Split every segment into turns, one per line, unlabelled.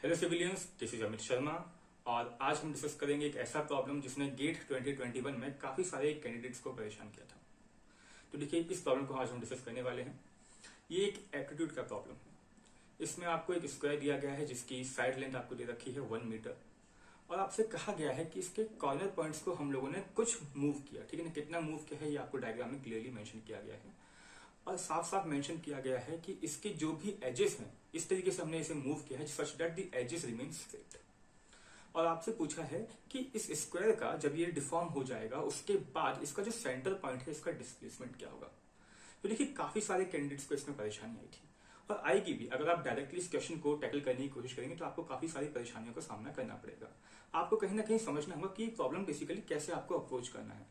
Hello civilians, this is Amit Sharma. और आज हम डिस्कस करेंगे एक ऐसा प्रॉब्लम जिसने गेट 2021 में काफी सारे कैंडिडेट्स को परेशान किया था। तो देखिए, इस प्रॉब्लम को आज हम डिस्कस करने वाले हैं। ये एक एप्टीट्यूड का प्रॉब्लम है। इसमें आपको एक स्क्वायर दिया गया है जिसकी साइड लेंथ आपको दे रखी है 1 मीटर, और आपसे कहा गया है कि इसके कॉर्नर पॉइंट्स को हम लोगों ने कुछ मूव किया। ठीक है ना, कितना मूव किया है ये आपको डायग्राम में क्लियरली मेंशन किया गया है, और साफ साफ मेंशन किया गया है कि इसके जो भी एजेस हैं इस तरीके से हमने इसे मूव किया है such that the edges remain straight. और आपसे पूछा है कि इस स्क्वायर का जब ये डिफॉर्म हो जाएगा उसके बाद इसका जो सेंटर पॉइंट है इसका डिस्प्लेसमेंट क्या होगा। तो देखिए, काफी सारे कैंडिडेट्स को इसमें परेशानी आई थी और आएगी भी। अगर आप डायरेक्टली इस क्वेश्चन को टैकल करने की कोशिश करेंगे तो आपको काफी सारी परेशानियों का सामना करना पड़ेगा। आपको कहीं ना कहीं समझना होगा कि प्रॉब्लम बेसिकली कैसे आपको अप्रोच करना है।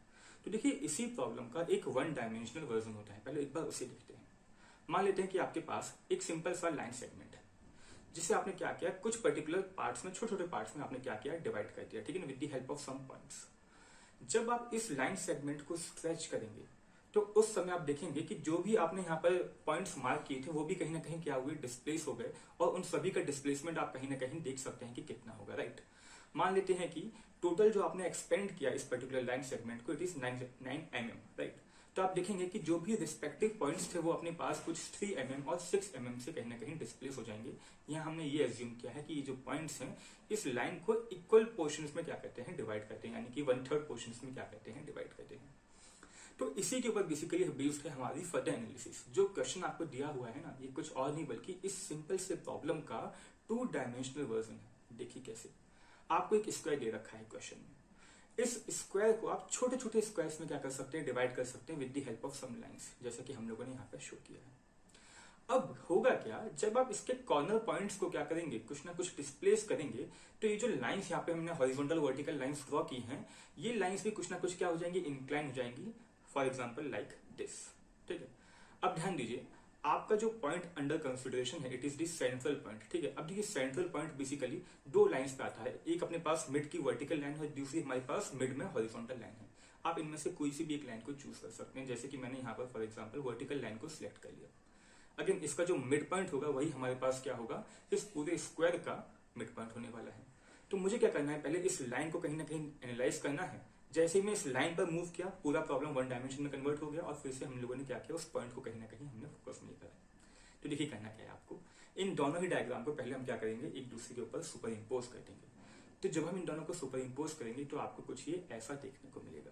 तो देखिए, इसी प्रॉब्लम का एक 1 डायमेंशनल वर्जन होता है। पहले एक बार उसे देखते हैं। मान लेते हैं कि आपके पास एक सिंपल सा लाइन सेगमेंट है जिसे आपने क्या किया, कुछ पर्टिकुलर पार्ट्स में, छोटे छोटे पार्ट्स में आपने क्या किया, डिवाइड कर दिया। ठीक है ना, with the help of some points. जब आप इस लाइन सेगमेंट को स्ट्रेच करेंगे तो उस समय आप देखेंगे कि जो भी आपने यहाँ पर पॉइंट्स मार्क किए थे वो भी कहीं ना कहीं क्या हुए, डिस्प्लेस हो गए। और उन सभी का डिस्प्लेसमेंट आप कहीं ना कहीं देख सकते हैं कि कितना होगा, राइट। मान लेते हैं कि टोटल जो आपने एक्सपेंड किया इस पर्टिकुलर लाइन सेगमेंट को, इट इज 9 mm, राइट। तो आप देखेंगे कि जो भी रिस्पेक्टिव पॉइंट्स थे वो अपने पास कुछ 3 mm और 6 mm से कहीं ना कहीं डिस्प्लेस हो जाएंगे। यहाँ हमने ये एज्यूम किया है कि ये जो पॉइंट्स हैं इस लाइन को इक्वल पोर्शंस में क्या करते हैं, डिवाइड करते हैं, यानी कि 1/3 पोर्शंस में क्या करते हैं, डिवाइड करते हैं। तो इसी के ऊपर बेसिकली बेस्ड है हमारी फर्दर एनालिसिस। जो क्वेश्चन आपको दिया हुआ है ना, ये कुछ और नहीं बल्कि इस सिंपल से प्रॉब्लम का 2 डायमेंशनल वर्जन है। देखिए कैसे, आपको एक स्क्वायर दे रखा है क्वेश्चन में। इस स्क्वायर को आप छोटे छोटे स्क्वायर्स में क्या कर सकते हैं, डिवाइड कर सकते हैं with the help of some lines, जैसा कि हम लोगों ने यहाँ पे शो किया है। अब होगा क्या, जब आप इसके कॉर्नर पॉइंट्स को क्या करेंगे, कुछ ना कुछ डिस्प्लेस करेंगे, तो ये जो लाइंस यहाँ पे हमने हॉरिजॉन्टल वर्टिकल लाइंस ड्रॉ की हैं, ये लाइंस भी कुछ ना कुछ क्या हो जाएंगी, इंक्लाइन हो जाएंगी, फॉर एग्जाम्पल लाइक दिस। ठीक है, अब ध्यान दीजिए, आपका जो पॉइंट अंडर कंसिडरेशन है it is the central point. ठीक है, अब देखिए सेंट्रल पॉइंट बेसिकली 2 लाइंस पे आता है। एक अपने पास मिड की वर्टिकल लाइन है, दूसरी हमारे पास मिड में हॉरिजॉन्टल लाइन है। आप इनमें से कोई सी भी एक लाइन को चूज कर सकते हैं, जैसे कि मैंने यहाँ पर फॉर एग्जाम्पल वर्टिकल लाइन को सिलेक्ट कर लिया। अगेन इसका जो मिड पॉइंट होगा वही हमारे पास क्या होगा, इस पूरे स्क्वायर का मिड पॉइंट होने वाला है। तो मुझे क्या करना है, पहले इस लाइन को कहीं ना कहीं एनालाइज करना है। जैसे ही मैं इस लाइन पर मूव किया, पूरा प्रॉब्लम 1 डायमेंशन में कन्वर्ट हो गया, और फिर से हम लोगों ने क्या किया, उस पॉइंट को कहीं ना कहीं हमने फोकस में लेकर। तो देखिए करना क्या है आपको, इन दोनों ही डायग्राम को पहले हम क्या करेंगे, एक दूसरे के ऊपर सुपर इम्पोज कर देंगे। तो जब हम इन दोनों को सुपर इम्पोज करेंगे तो आपको कुछ ये ऐसा देखने को मिलेगा।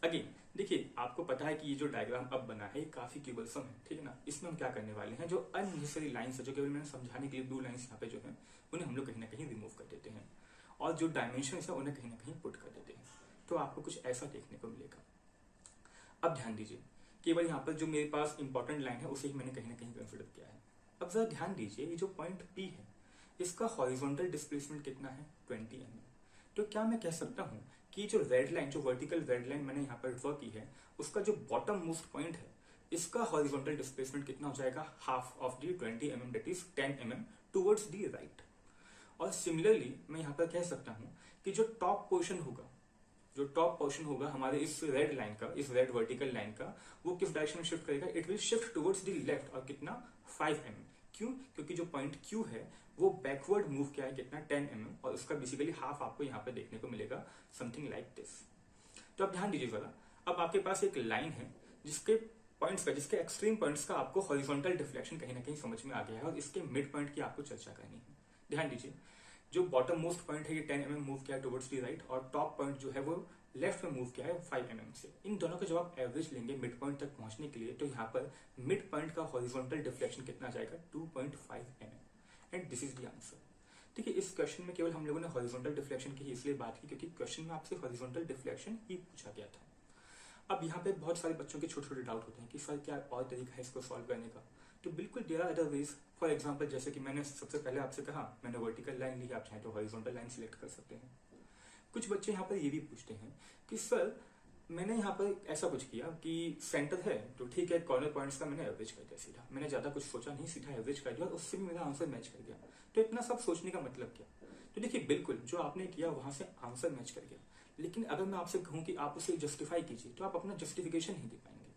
अगेन देखिए, आपको पता है कि ये जो डायग्राम अब बना है ये काफी क्यूबलसम है। ठीक है ना, इसमें हम क्या करने वाले हैं, जो अननेसेसरी लाइंस है, जो केवल मैंने समझाने के लिए 2 लाइंस यहाँ पे जो है उन्हें हम लोग कहीं ना कहीं रिमूव कर देते हैं, और जो डायमेंशन है उन्हें कहीं ना कहीं पुट कर देते हैं। तो आपको कुछ ऐसा देखने को मिलेगा। अब ध्यान दीजिए, केवल यहाँ पर जो मेरे पास इंपॉर्टेंट लाइन है उसे ही मैंने कहीं ना कहीं कंसिडर किया है। अब जरा ध्यान दीजिए, ये जो पॉइंट P है इसका हॉरिजॉन्टल डिस्प्लेसमेंट कितना है, 20 mm। तो क्या मैं कह सकता हूं कि जो रेड लाइन, जो वर्टिकल रेड लाइन मैंने यहाँ पर ड्रॉ की है, उसका जो बॉटम मोस्ट पॉइंट है इसका हॉरिजॉन्टल डिस्प्लेसमेंट कितना हो जाएगा, half of the 20 mm, that is 10 mm towards the right. और सिमिलरली मैं यहाँ पर कह सकता हूं कि जो टॉप पोर्शन होगा, जो टॉप पोर्शन होगा हमारे इस रेड लाइन का, इस रेड वर्टिकल लाइन का, वो किस डायरेक्शन में शिफ्ट करेगा, it will shift towards the left. और कितना, 5 mm। क्यों, क्योंकि जो पॉइंट Q है वो बैकवर्ड मूव किया है, कितना, 10 mm, और उसका बेसिकली हाफ आपको यहाँ पे देखने को मिलेगा, समथिंग लाइक दिस। तो अब ध्यान दीजिए जरा, अब आपके पास एक लाइन है जिसके पॉइंट्स का, जिसके एक्सट्रीम पॉइंट्स का आपको हॉरिजॉन्टल डिफ्लेक्शन कहीं ना कहीं समझ में आ गया है, और इसके मिड पॉइंट की आपको चर्चा करनी है। ध्यान दीजिए, जो बॉटम मोस्ट पॉइंट है ये 10 mm मूव किया है टुवर्ड्स दी राइट, और टॉप पॉइंट जो है वो लेफ्ट में मूव किया है 5 mm से। इन दोनों का जब आप एवरेज लेंगे मिड पॉइंट तक पहुंचने के लिए, तो यहाँ पर मिड पॉइंट का हॉरिजॉन्टल डिफ्लेक्शन कितना जाएगा, 2.5 mm, and this is the answer. देखिए, इस क्वेश्चन में केवल हम लोगों ने हॉरिजॉन्टल डिफ्लेक्शन की इसलिए बात की क्योंकि क्वेश्चन में आपसे हॉरिजॉन्टल डिफ्लेक्शन ही पूछा गया था। अब यहाँ पे बहुत सारे बच्चों के छोटे छोटे डाउट होते हैं कि सर क्या और तरीका है इसको सॉल्व करने का। तो बिल्कुल there are other ways. For example, जैसे कि मैंने सबसे पहले आपसे कहा, मैंने वर्टिकल लाइन ली, आप चाहें तो हॉरिजॉन्टल लाइन सिलेक्ट कर सकते हैं। कुछ बच्चे यहाँ पर ये भी पूछते हैं कि सर मैंने यहाँ पर ऐसा कुछ किया कि सेंटर है तो ठीक है, कॉर्नर पॉइंट्स का मैंने एवरेज कर दिया सीधा, मैंने ज्यादा कुछ सोचा नहीं, सीधा एवरेज कर दिया और उससे भी मेरा आंसर मैच कर गया। तो इतना सब सोचने का मतलब क्या। तो देखिए, बिल्कुल जो आपने किया वहां से आंसर मैच कर गया, लेकिन अगर मैं आपसे कहूं कि आप उसे जस्टिफाई कीजिए तो आप अपना जस्टिफिकेशन नहीं दे पाएंगे।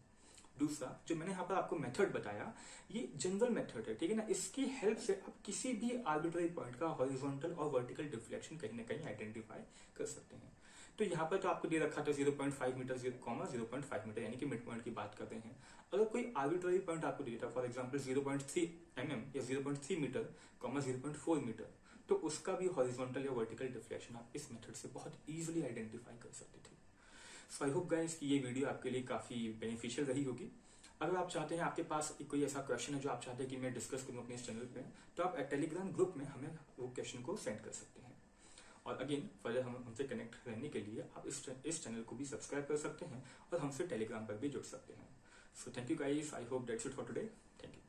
दूसरा जो मैंने यहाँ पर आपको मेथड बताया, ये जनरल मेथड है, ठीक है ना। इसकी हेल्प से आप किसी भी आर्बिट्ररी पॉइंट का हॉरिजॉन्टल और वर्टिकल डिफ्लेक्शन कहीं ना कहीं आइडेंटिफाई कर सकते हैं। तो यहाँ पर तो आपको दे रखा था 0.5 मीटर 0.5 मीटर, यानी कि मिड पॉइंट की बात करते हैं। अगर कोई आर्बिट्ररी पॉइंट आपको दिया था, फॉर एग्जांपल 0.3 mm या 0.3 मीटर 0.4 मीटर, तो उसका भी हॉरिजॉन्टल या वर्टिकल डिफ्लेक्शन आप इस मेथड से बहुत इजीली आइडेंटिफाई कर सकते थे। सो आई होप गाइस कि ये वीडियो आपके लिए काफी बेनिफिशियल रही होगी। अगर आप चाहते हैं, आपके पास कोई ऐसा क्वेश्चन है जो आप चाहते हैं कि मैं डिस्कस करूं अपने इस चैनल पे, तो आप टेलीग्राम ग्रुप में हमें वो क्वेश्चन को सेंड कर सकते हैं। और अगेन फर्दर हमसे कनेक्ट रहने के लिए आप इस चैनल को भी सब्सक्राइब कर सकते हैं और हमसे टेलीग्राम पर भी जुड़ सकते हैं। So thank you guys, I hope that's it for today. Thank you.